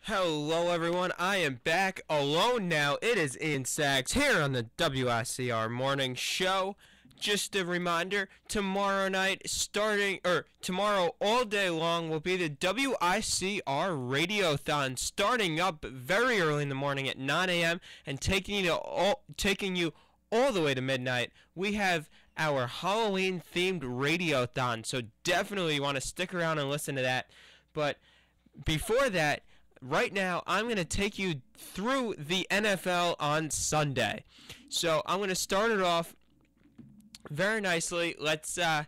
Hello, everyone. I am back alone now. It is Ian Sachs here on the WICR Morning Show. Just a reminder, tomorrow night, tomorrow all day long, will be the WICR Radiothon, starting up very early in the morning at 9 a.m. and taking you all the way to midnight. We have our Halloween-themed Radiothon, so definitely you want to stick around and listen to that. But before that, right now, I'm going to take you through the NFL on Sunday. So I'm going to start it off very nicely. Let's start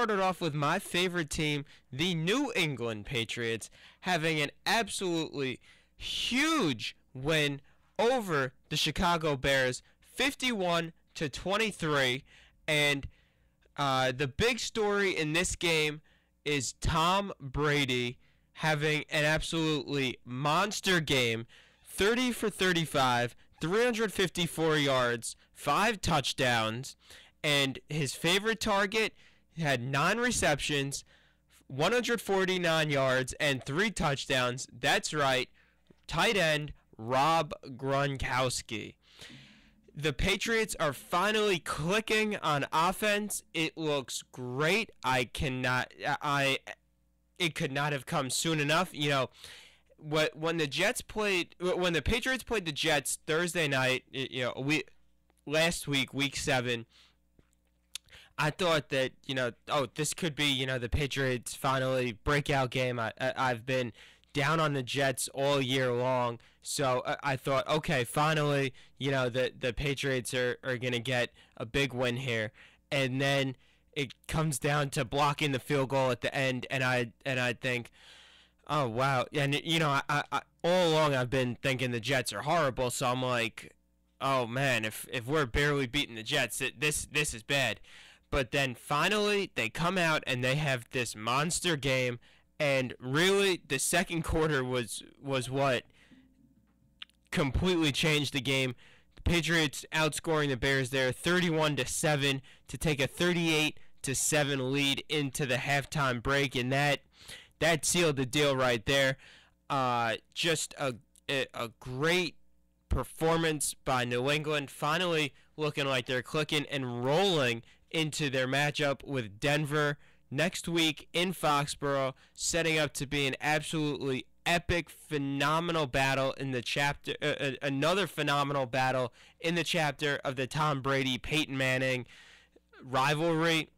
it off with my favorite team, the New England Patriots, having an absolutely huge win over the Chicago Bears, 51-23, and the big story in this game is Tom Brady having an absolutely monster game, 30 for 35, 354 yards, 5 touchdowns, and his favorite target had 9 receptions, 149 yards, and 3 touchdowns. That's right, tight end Rob Gronkowski. The Patriots are finally clicking on offense. It looks great. It could not have come soon enough. You know, when the Patriots played the Jets Thursday night, last week, week 7, I thought that, this could be, the Patriots' finally breakout game. I've been down on the Jets all year long, so I thought, okay, finally, the Patriots are going to get a big win here. And then it comes down to blocking the field goal at the end, and I think, oh wow, and I all along I've been thinking the Jets are horrible, so I'm like, oh man, if we're barely beating the Jets, this is bad. But then finally they come out and they have this monster game, and really the second quarter was what completely changed the game. Patriots outscoring the Bears there 31-7 to take a 38-7 lead into the halftime break, and that sealed the deal right there. Just a great performance by New England, finally looking like they're clicking and rolling into their matchup with Denver next week in Foxborough, setting up to be an absolutely epic, phenomenal battle in the chapter, another phenomenal battle in the chapter of the Tom Brady Peyton Manning rivalry.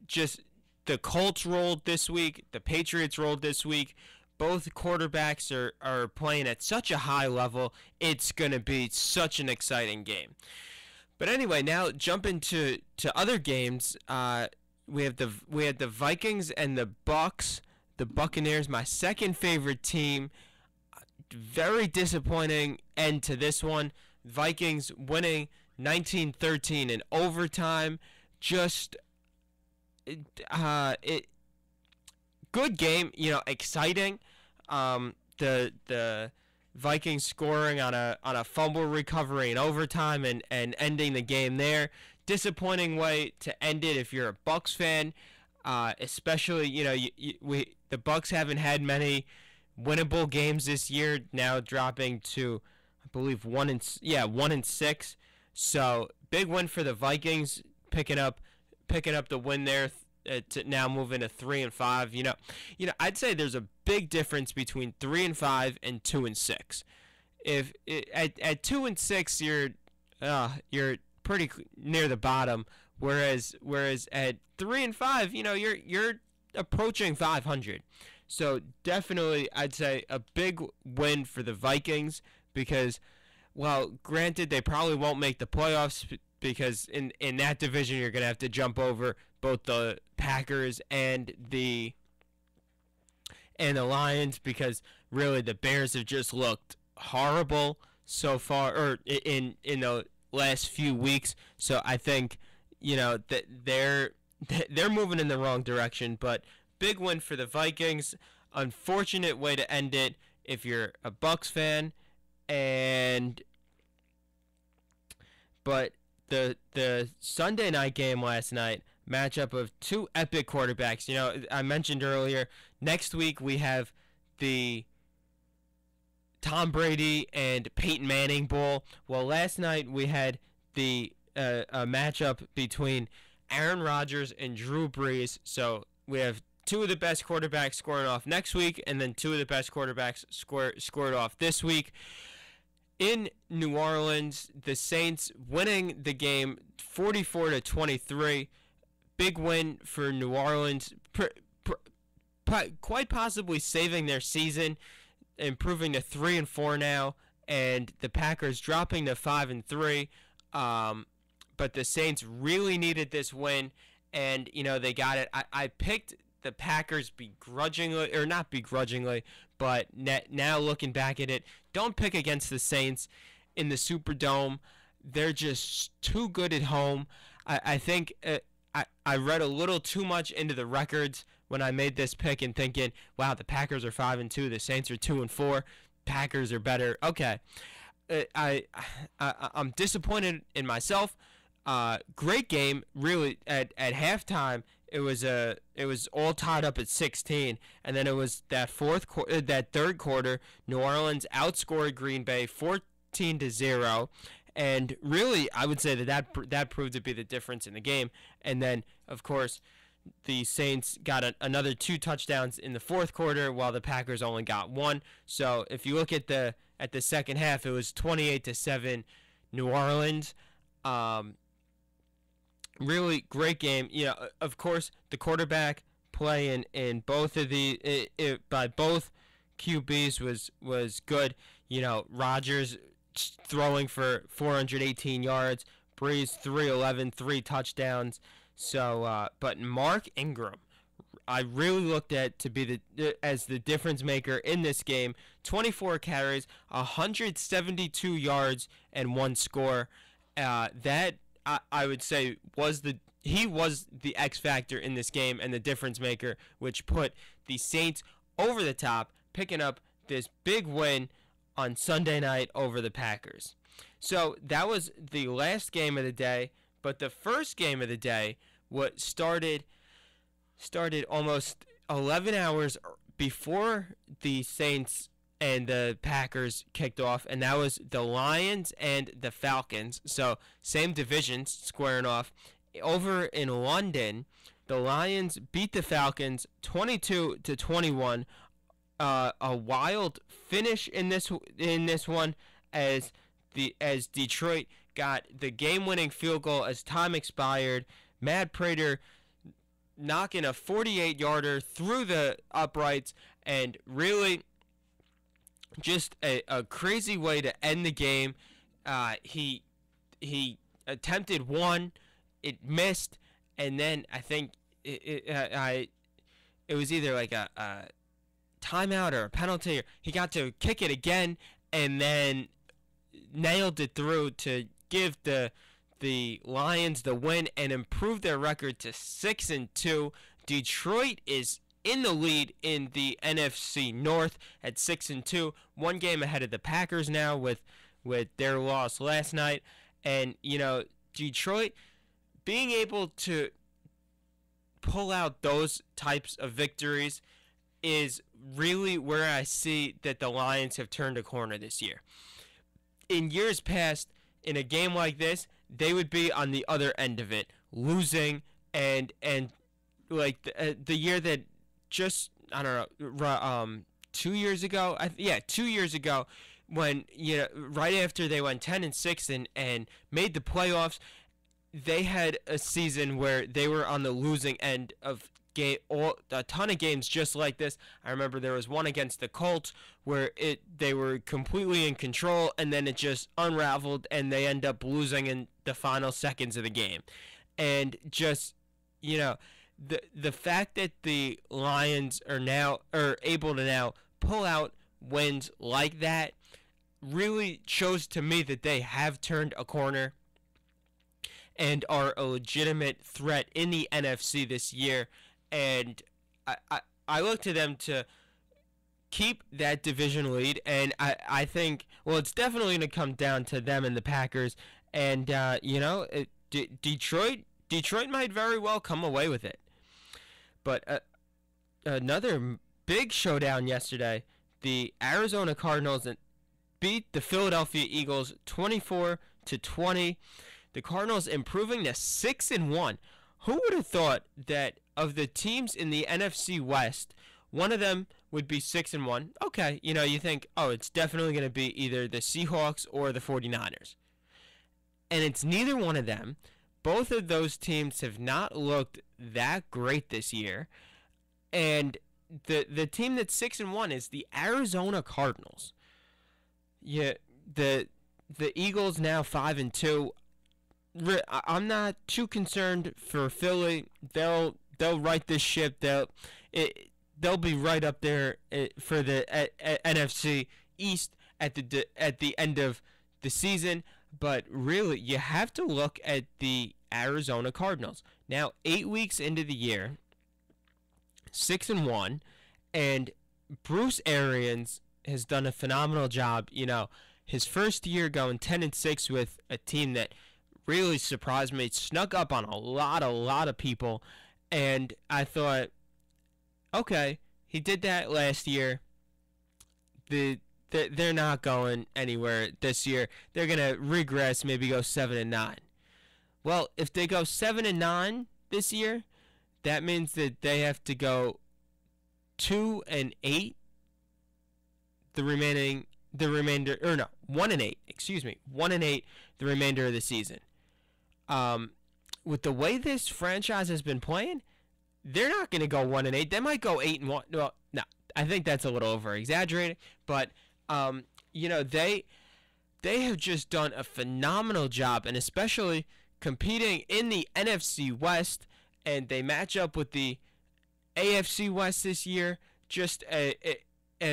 Just the Colts rolled this week, the Patriots rolled this week. Both quarterbacks are playing at such a high level. It's going to be such an exciting game. But anyway, now jumping to other games, we had the Vikings and the Bucks. The Buccaneers, my second favorite team. Very disappointing end to this one. Vikings winning 19-13 in overtime. Just good game, exciting. The Vikings scoring on a fumble recovery in overtime and ending the game there. Disappointing way to end it if you're a Bucks fan. Especially, the Bucks haven't had many winnable games this year. Now dropping to, I believe, 1-6. So big win for the Vikings, picking up the win there to now moving to 3-5. I'd say there's a big difference between 3-5 and 2-6. If at 2-6 you're pretty near the bottom, whereas at 3-5, you're approaching 500. So definitely, I'd say a big win for the Vikings because, well, granted they probably won't make the playoffs because in that division you're gonna have to jump over both the Packers and the Lions because really the Bears have just looked horrible so far, or in the last few weeks. So I think that they're moving in the wrong direction. But big win for the Vikings. Unfortunate way to end it if you're a Bucks fan, but the Sunday night game last night, matchup of two epic quarterbacks. I mentioned earlier, next week we have the Tom Brady and Peyton Manning Bowl. Well, last night we had the a matchup between Aaron Rodgers and Drew Brees. So we have two of the best quarterbacks scoring off next week, and then two of the best quarterbacks scored off this week. In New Orleans, the Saints winning the game 44-23. Big win for New Orleans, quite possibly saving their season, improving to 3-4 now, and the Packers dropping to 5-3. But the Saints really needed this win, and they got it. I picked the Packers begrudgingly, or not begrudgingly, but now looking back at it, don't pick against the Saints in the Superdome. They're just too good at home. I think I read a little too much into the records when I made this pick and thinking, wow, the Packers are 5-2, the Saints are 2-4, Packers are better. Okay, I'm disappointed in myself. Great game, really. At halftime, it was all tied up at 16, and then it was that third quarter, New Orleans outscored Green Bay 14-0, and really, I would say that proved to be the difference in the game. And then, of course, the Saints got another 2 touchdowns in the fourth quarter, while the Packers only got 1. So if you look at the second half, it was 28-7 New Orleans. Really great game. Of course, the quarterback play in both of by both QBs was good. Rodgers throwing for 418 yards, Brees 311, 3 touchdowns. So, but Mark Ingram, I really looked at to be as the difference maker in this game. 24 carries, 172 yards, and 1 score. That I would say he was the X factor in this game and the difference maker, which put the Saints over the top, picking up this big win on Sunday night over the Packers. So that was the last game of the day, but the first game of the day started almost 11 hours before the Saints and the Packers kicked off, and that was the Lions and the Falcons. So same divisions squaring off. Over in London, the Lions beat the Falcons 22-21. A wild finish in this one as Detroit got the game-winning field goal as time expired. Matt Prater knocking a 48-yarder through the uprights, and really just a crazy way to end the game. He attempted one, it missed, and then I think it was either like a timeout or a penalty. He got to kick it again and then nailed it through to give the Lions the win and improve their record to 6-2. Detroit is in the lead in the NFC North at 6-2, 1 game ahead of the Packers now with their loss last night. And Detroit being able to pull out those types of victories is really where I see that the Lions have turned a corner this year. In years past, in a game like this, they would be on the other end of it, losing, and like the year that just, I don't know, 2 years ago, 2 years ago, when right after they went 10-6 and made the playoffs, they had a season where they were on the losing end of a ton of games just like this. I remember there was one against the Colts where they were completely in control, and then it just unraveled and they end up losing in the final seconds of the game. And just the fact that the Lions are able to now pull out wins like that really shows to me that they have turned a corner and are a legitimate threat in the NFC this year. And I look to them to keep that division lead, and I think, well, it's definitely going to come down to them and the Packers. And Detroit might very well come away with it. But another big showdown yesterday. The Arizona Cardinals beat the Philadelphia Eagles 24-20. The Cardinals improving to 6-1. Who would have thought that of the teams in the NFC West, one of them would be 6-1? Okay, you think, oh, it's definitely going to be either the Seahawks or the 49ers. And it's neither one of them. Both of those teams have not looked that great this year. And the team that's 6-1 is the Arizona Cardinals. Yeah, the Eagles now 5-2. I'm not too concerned for Philly. They'll right this ship. They'll be right up there for the NFC East at the end of the season. But really, you have to look at the Arizona Cardinals. Now, 8 weeks into the year, 6-1, and Bruce Arians has done a phenomenal job. His first year going 10-6 with a team that really surprised me. It snuck up on a lot of people, and I thought, okay, he did that last year. They're not going anywhere this year. They're gonna regress, maybe go 7-9. Well, if they go 7-9 this year, that means that they have to go 2-8. The remainder, or no, 1-8. Excuse me, 1-8. The remainder of the season. With the way this franchise has been playing, they're not going to go 1-8. They might go 8-1. Well, no, I think that's a little over exaggerated. But they have just done a phenomenal job, and especially competing in the NFC West, and they match up with the AFC West this year. Just a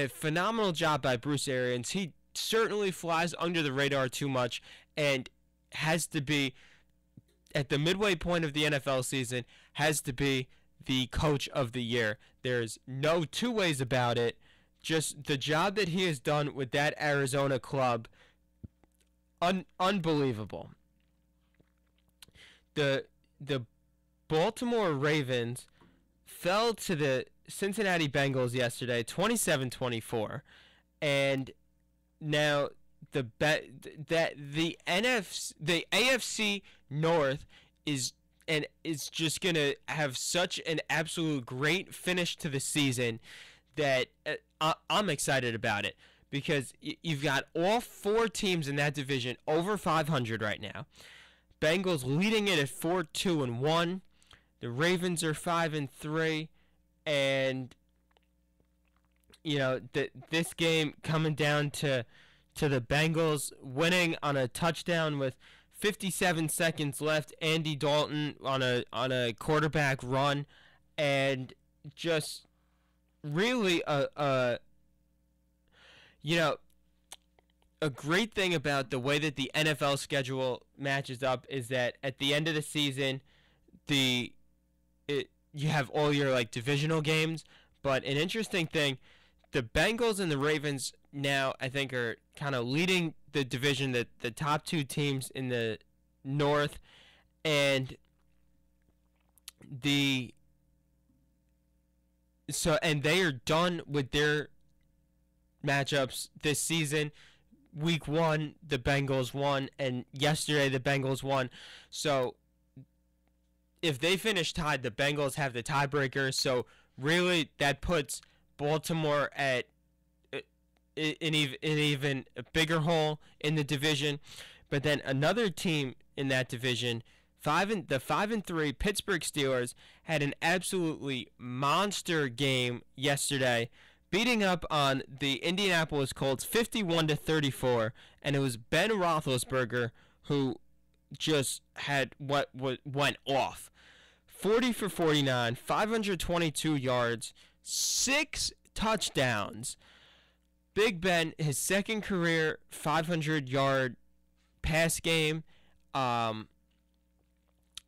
phenomenal job by Bruce Arians. He certainly flies under the radar too much, and has to be, at the midway point of the NFL season, has to be the coach of the year. There's no two ways about it. Just the job that he has done with that Arizona club, unbelievable. The Baltimore Ravens fell to the Cincinnati Bengals yesterday, 27-24, and now the AFC North is just gonna have such an absolute great finish to the season that I'm excited about it, because you've got all four teams in that division over 500 right now. Bengals leading it at 4-2-1. The Ravens are 5-3, and this game coming down to the Bengals winning on a touchdown with 57 seconds left. Andy Dalton on a quarterback run, and just really a great thing about the way that the NFL schedule matches up is that at the end of the season, you have all your divisional games. But an interesting thing, the Bengals and the Ravens now I think are kind of leading the division, the top two teams in the North, and they are done with their matchups this season. Week 1, the Bengals won, and yesterday the Bengals won. So if they finish tied, the Bengals have the tiebreaker. So really, that puts Baltimore at an even bigger hole in the division. But then another team in that division, the 5-3 Pittsburgh Steelers, had an absolutely monster game yesterday, beating up on the Indianapolis Colts 51-34, and it was Ben Roethlisberger who just had what went off. 40 for 49, 522 yards, 6 touchdowns. Big Ben, his second career 500-yard pass game.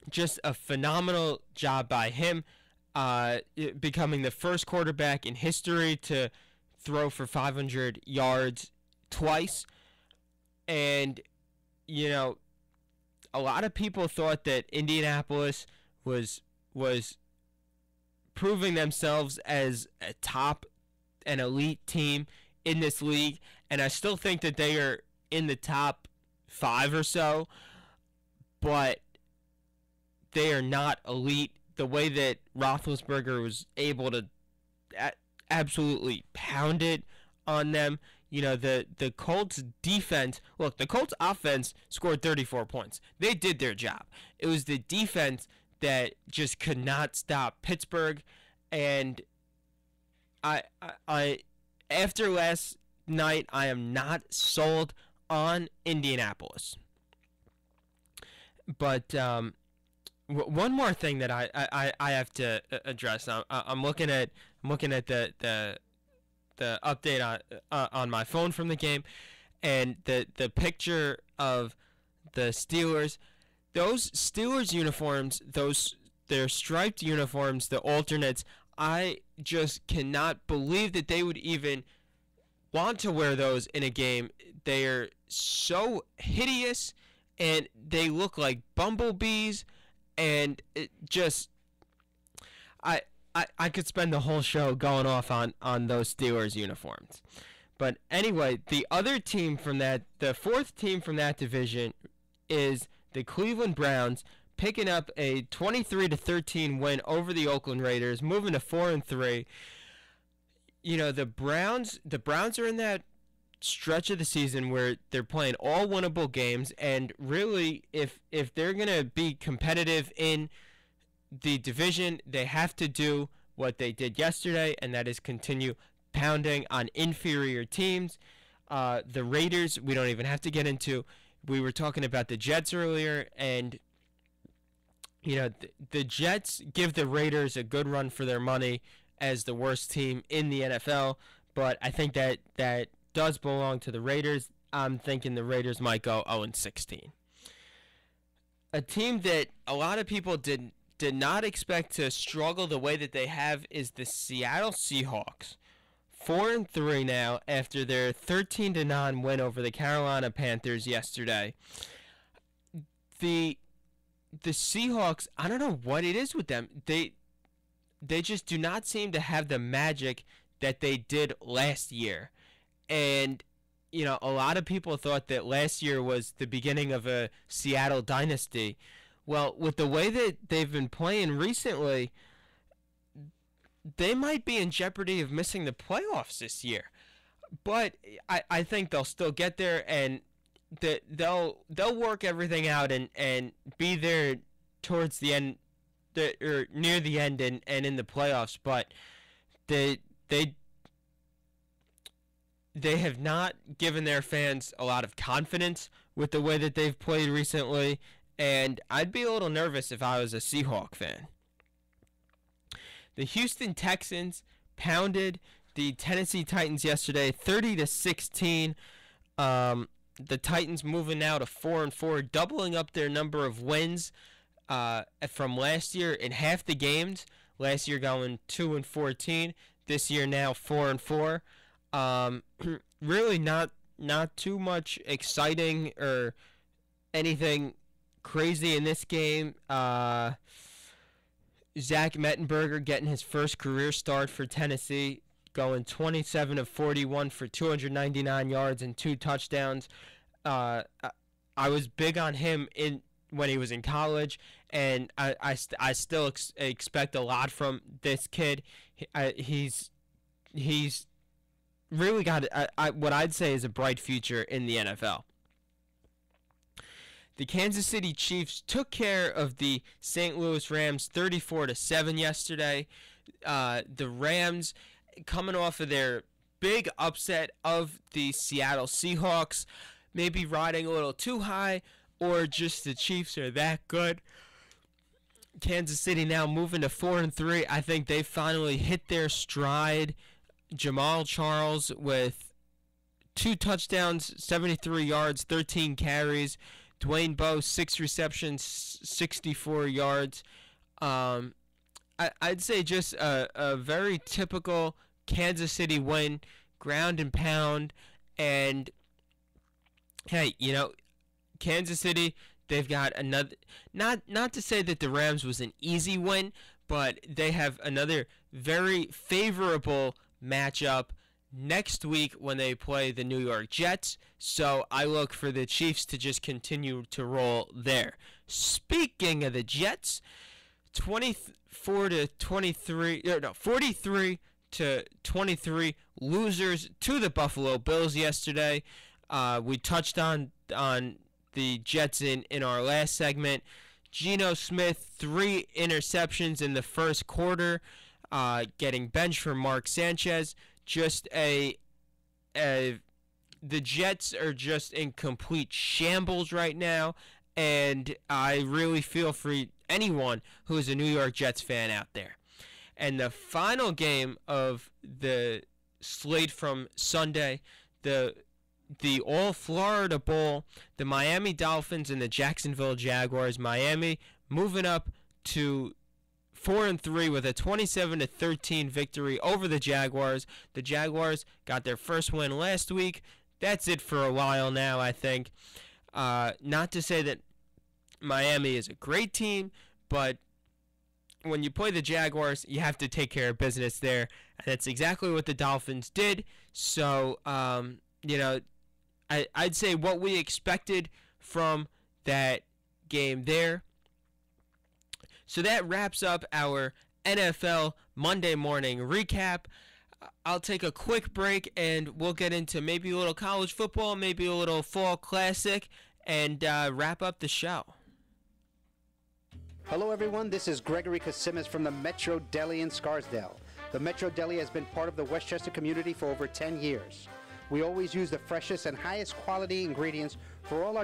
Just a phenomenal job by him, becoming the first quarterback in history to throw for 500 yards twice. And, a lot of people thought that Indianapolis was proving themselves as a top an elite team in this league, and I still think that they are in the top 5 or so, but they are not elite the way that Roethlisberger was able to absolutely pound it on them. You know, the Colts defense, look, the Colts offense scored 34 points. They did their job. It was the defense that just could not stop Pittsburgh, and I after last night, I am not sold on Indianapolis. But one more thing that I have to address. I'm looking at the update on my phone from the game, and the picture of the Steelers. Those Steelers uniforms, their striped uniforms, the alternates. I just cannot believe that they would even want to wear those in a game. They are so hideous, and they look like bumblebees, and it just I could spend the whole show going off on those Steelers uniforms. But anyway, the other team from that, the fourth team from that division is the Cleveland Browns, picking up a 23-13 win over the Oakland Raiders, moving to 4-3. You know, the Browns are in that stretch of the season where they're playing all winnable games, and really, if they're going to be competitive in the division, they have to do what they did yesterday, and that is continue pounding on inferior teams. The Raiders, we don't even have to get into. We were talking about the Jets earlier, and you know, the Jets give the Raiders a good run for their money as the worst team in the NFL, but I think that does belong to the Raiders. I'm thinking the Raiders might go 0-16. A team that a lot of people did not expect to struggle the way that they have is the Seattle Seahawks. 4-3 now after their 13-9 win over the Carolina Panthers yesterday. The Seahawks, I don't know what it is with them. They just do not seem to have the magic that they did last year. And, you know, a lot of people thought that last year was the beginning of a Seattle dynasty. Well, with the way that they've been playing recently, they might be in jeopardy of missing the playoffs this year. But I think they'll still get there, and they'll work everything out and be there towards the end, or near the end and in the playoffs. But they have not given their fans a lot of confidence with the way that they've played recently, and I'd be a little nervous if I was a Seahawk fan. The Houston Texans pounded the Tennessee Titans yesterday, 30-16. The Titans moving now to 4-4, doubling up their number of wins from last year in half the games. Last year going 2-14. This year now 4-4. Really not too much exciting or anything crazy in this game. Zach Mettenberger getting his first career start for Tennessee, going 27 of 41 for 299 yards and 2 touchdowns. I was big on him when he was in college, and I still expect a lot from this kid. He's really got what I'd say is a bright future in the NFL. The Kansas City Chiefs took care of the St. Louis Rams 34-7 yesterday. The Rams, coming off of their big upset of the Seattle Seahawks, maybe riding a little too high, or just the Chiefs are that good. Kansas City now moving to 4-3. I think they finally hit their stride. Jamal Charles with 2 touchdowns, 73 yards, 13 carries. Dwayne Bowe, 6 receptions, 64 yards. I'd say just a very typical Kansas City win, ground and pound. And, hey, you know, Kansas City, they've got another, not to say that the Rams was an easy win, but they have another very favorable matchup next week when they play the New York Jets. So I look for the Chiefs to just continue to roll there. Speaking of the Jets, 43 to 23 losers to the Buffalo Bills yesterday. We touched on the Jets in our last segment. Geno Smith, 3 interceptions in the first quarter, getting benched for Mark Sanchez. The Jets are just in complete shambles right now, and I really feel for anyone who is a New York Jets fan out there. And the final game of the slate from Sunday, the All-Florida Bowl, the Miami Dolphins and the Jacksonville Jaguars. Miami moving up to 4-3 with a 27-13 victory over the Jaguars. The Jaguars got their first win last week. That's it for a while now, I think. Not to say that Miami is a great team, but when you play the Jaguars, you have to take care of business there. And that's exactly what the Dolphins did. So, I'd say what we expected from that game there. So that wraps up our NFL Monday morning recap. I'll take a quick break and we'll get into maybe a little college football, maybe a little fall classic, and wrap up the show. Hello everyone, this is Gregory Kasimis from the Metro Deli in Scarsdale. The Metro Deli has been part of the Westchester community for over 10 years. We always use the freshest and highest quality ingredients for all our